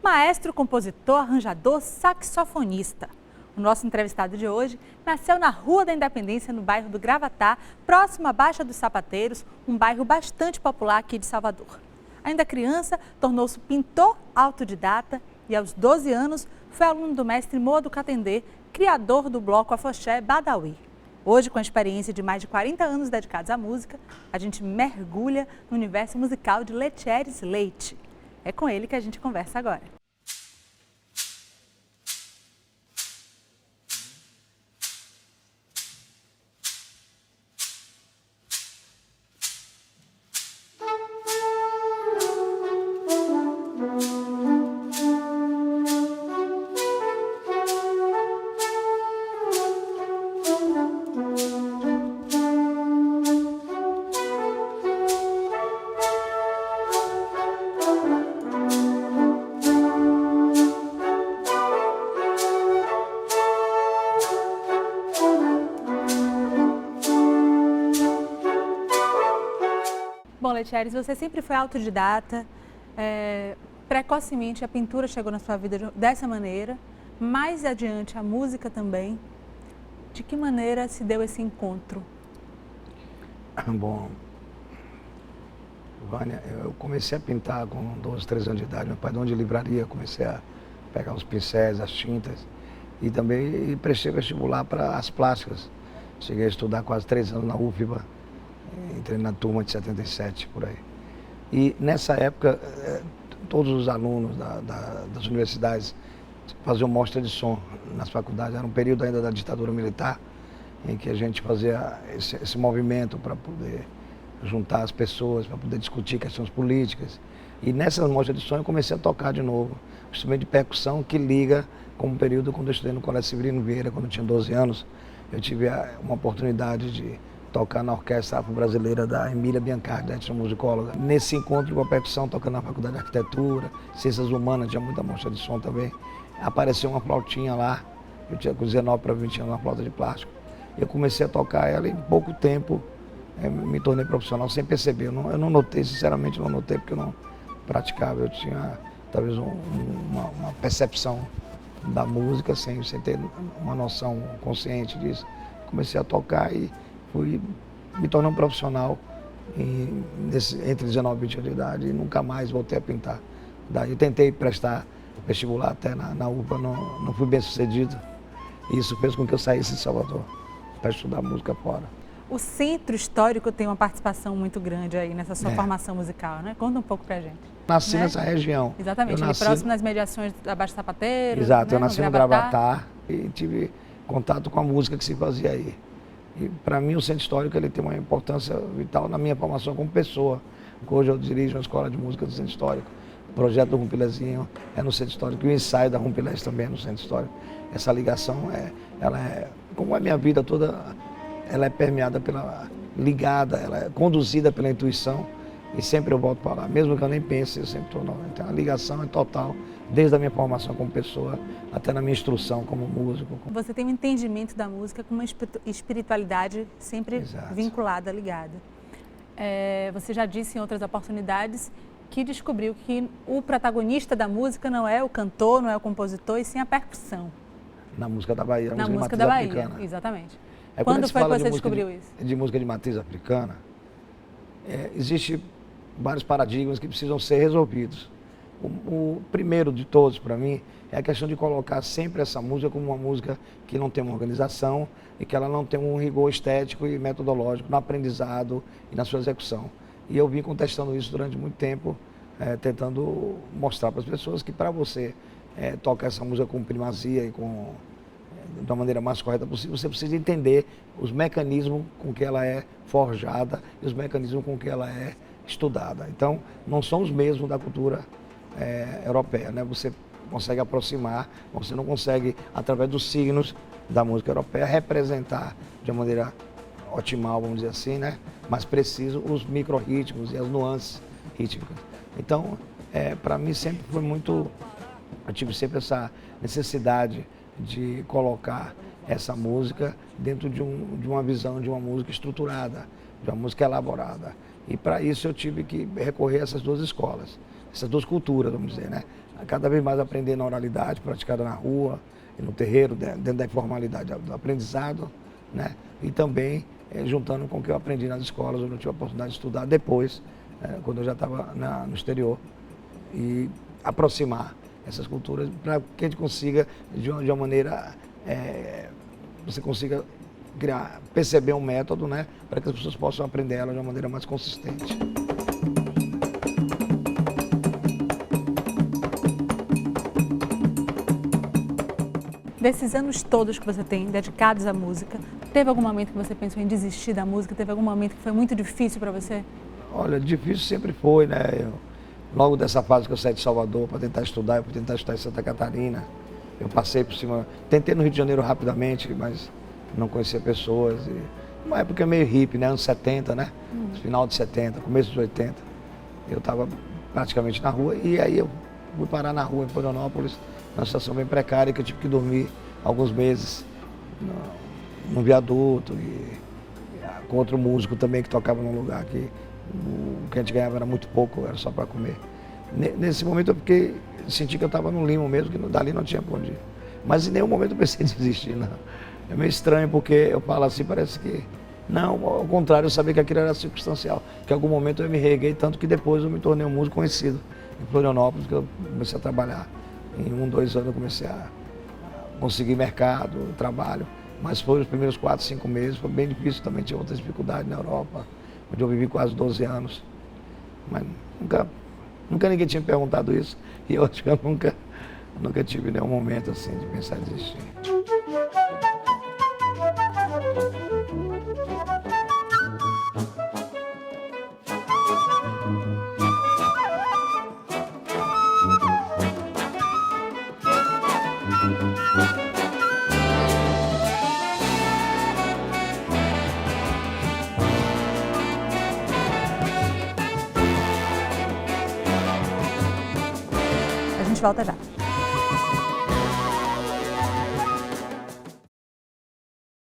Maestro, compositor, arranjador, saxofonista. O nosso entrevistado de hoje nasceu na Rua da Independência, no bairro do Gravatá, próximo à Baixa dos Sapateiros, um bairro bastante popular aqui de Salvador. Ainda criança, tornou-se pintor autodidata e aos 12 anos foi aluno do mestre Modo Catendê, criador do bloco Afoxé Badawi. Hoje, com a experiência de mais de 40 anos dedicados à música, a gente mergulha no universo musical de Letieres Leite. É com ele que a gente conversa agora. Bom, Letieres, você sempre foi autodidata, precocemente a pintura chegou na sua vida dessa maneira, mais adiante a música também. De que maneira se deu esse encontro? Bom, Vânia, eu comecei a pintar com 12, 13 anos de idade. Meu pai dono de livraria, comecei a pegar os pincéis, as tintas e também prestei vestibular para as plásticas. Cheguei a estudar quase 3 anos na UFBA. Entrei na turma de 77, por aí. E nessa época, todos os alunos das universidades faziam mostra de som nas faculdades. Era um período ainda da ditadura militar, em que a gente fazia esse movimento para poder juntar as pessoas, para poder discutir questões políticas. E nessas mostras de som eu comecei a tocar de novo. Um instrumento de percussão que liga com um período quando eu estudei no Colégio Severino Vieira, quando eu tinha 12 anos. Eu tive uma oportunidade de tocar na Orquestra Afro-Brasileira da Emília Biancardi, da etnomusicóloga. Nesse encontro com a percussão, tocando na Faculdade de Arquitetura, Ciências Humanas, tinha muita mostra de som também. Apareceu uma flautinha lá, eu tinha com 19 para 20 anos, uma flauta de plástico. Eu comecei a tocar ela e em pouco tempo me tornei profissional, sem perceber. Eu não notei, sinceramente não notei, porque eu não praticava. Eu tinha talvez uma percepção da música, sem ter uma noção consciente disso. Comecei a tocar e fui me tornar um profissional entre 19 e 20 anos de idade e nunca mais voltei a pintar. Daí eu tentei prestar vestibular até na UPA, não fui bem sucedido. E isso fez com que eu saísse de Salvador para estudar música fora. O Centro Histórico tem uma participação muito grande aí nessa sua formação musical, né? Conta um pouco pra gente. Nasci nessa região. Exatamente, ali próximo nas mediações da Baixa Sapateiros. Exato, né? Eu nasci no Gravatá e tive contato com a música que se fazia aí. E para mim o Centro Histórico ele tem uma importância vital na minha formação como pessoa. Hoje eu dirijo uma escola de música do Centro Histórico. O projeto do Rumpilezinho é no Centro Histórico e o ensaio da Rumpilés também é no Centro Histórico. Essa ligação, como a minha vida toda, ela é permeada ligada, ela é conduzida pela intuição e sempre eu volto para lá. Mesmo que eu nem pense, eu sempre estou. Então a ligação é total, desde a minha formação como pessoa até na minha instrução como músico. Você tem um entendimento da música com uma espiritualidade sempre vinculada, ligada. Você já disse em outras oportunidades que descobriu que o protagonista da música não é o cantor, não é o compositor, e sim a percussão. Na música da Bahia, na música da Bahia, africana. Exatamente. Quando foi que você descobriu isso? De música de matriz africana, existe vários paradigmas que precisam ser resolvidos. O primeiro de todos, para mim, é a questão de colocar sempre essa música como uma música que não tem uma organização e que ela não tem um rigor estético e metodológico no aprendizado e na sua execução. E eu vim contestando isso durante muito tempo, tentando mostrar para as pessoas que para você tocar essa música com primazia e de uma maneira mais correta possível, você precisa entender os mecanismos com que ela é forjada e os mecanismos com que ela é estudada. Então, não são os mesmos da cultura europeia, né? Você consegue aproximar, mas você não consegue, através dos signos da música europeia, representar de uma maneira otimal, vamos dizer assim, né? Mais preciso, os micro-ritmos e as nuances rítmicas. Então, para mim sempre foi muito... Eu tive sempre essa necessidade de colocar essa música dentro de uma visão de uma música estruturada, de uma música elaborada. E para isso eu tive que recorrer a essas duas escolas. essas duas culturas, vamos dizer, né? Cada vez mais aprender na oralidade, praticada na rua, e no terreiro, dentro da informalidade do aprendizado, né? E também juntando com o que eu aprendi nas escolas, eu não tive a oportunidade de estudar depois, quando eu já estava no exterior, e aproximar essas culturas para que a gente consiga, de uma maneira, você consiga perceber um método, né? Para que as pessoas possam aprender ela de uma maneira mais consistente. Desses anos todos que você tem dedicados à música, teve algum momento que você pensou em desistir da música? Teve algum momento que foi muito difícil para você? Olha, difícil sempre foi, né? Logo dessa fase que eu saí de Salvador para tentar estudar, eu fui tentar estudar em Santa Catarina. Eu passei por cima, tentei no Rio de Janeiro rapidamente, mas não conhecia pessoas. Uma época meio hippie, né? Anos 70, né? Final de 70, começo dos 80. Eu estava praticamente na rua e aí eu fui parar na rua em Florianópolis, numa situação bem precária, que eu tive que dormir alguns meses no viaduto e com outro músico também que tocava num lugar que o que a gente ganhava era muito pouco, era só para comer. Nesse momento eu senti que eu estava no limo mesmo, que dali não tinha pra onde ir. Mas em nenhum momento eu pensei em desistir, não. É meio estranho porque eu falo assim, parece que... Não, ao contrário, eu sabia que aquilo era circunstancial, que em algum momento eu me reguei, tanto que depois eu me tornei um músico conhecido em Florianópolis, que eu comecei a trabalhar. Em 2 anos eu comecei a conseguir mercado, trabalho, mas foi os primeiros 4, 5 meses, foi bem difícil, também tinha outras dificuldades na Europa, onde eu vivi quase 12 anos, mas nunca ninguém tinha perguntado isso, e eu acho que eu nunca tive nenhum momento assim de pensar em desistir. A gente volta já.